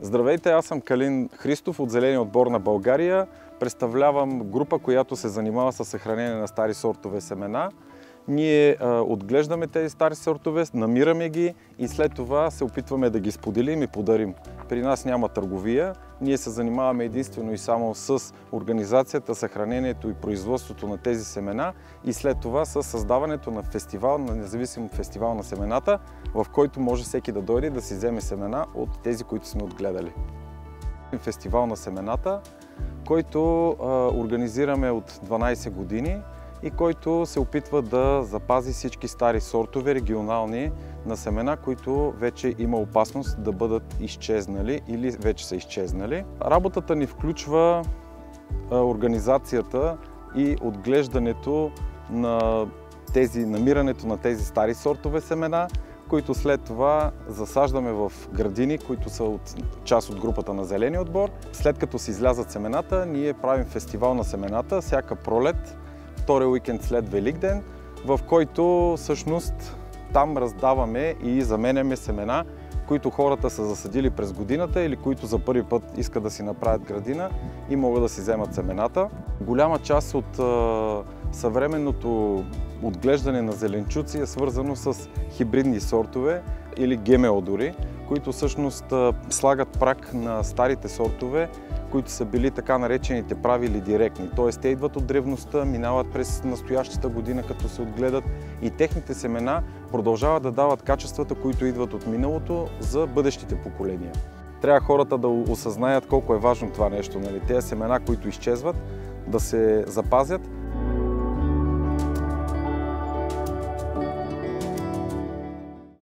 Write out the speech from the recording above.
Здравейте, аз съм Калин Христов от Зеления отбор на България. Представлявам група, която се занимава с съхранение на стари сортове семена. Ние отглеждаме тези стари сортове, намираме ги и след това се опитваме да ги споделим и подарим. При нас няма търговия, ние се занимаваме единствено и само с организацията, съхранението и производството на тези семена и след това с създаването на фестивал, на независим фестивал на семената, в който може всеки да дойде да си вземе семена от тези, които сме отгледали. Фестивал на семената, който организираме от 12 години и който се опитва да запази всички стари сортове регионални на семена, които вече има опасност да бъдат изчезнали или вече са изчезнали. Работата ни включва организацията и отглеждането на намирането на тези стари сортове семена, които след това засаждаме в градини, които са част от групата на Зеления отбор. След като се излязат семената, ние правим фестивал на семената всяка пролет, втория уикенд след Великден, в който всъщност там раздаваме и заменяме семена, които хората са засадили през годината или които за първи път искат да си направят градина и могат да си вземат семената. Голяма част от съвременното отглеждане на зеленчуци е свързано с хибридни сортове или ГМО дори, които всъщност слагат прак на старите сортове, които са били така наречените прави или директни. Т.е. те идват от древността, минават през настоящата година, като се отгледат и техните семена продължават да дават качествата, които идват от миналото за бъдещите поколения. Трябва хората да осъзнаят колко е важно това нещо. Тези семена, които изчезват, да се запазят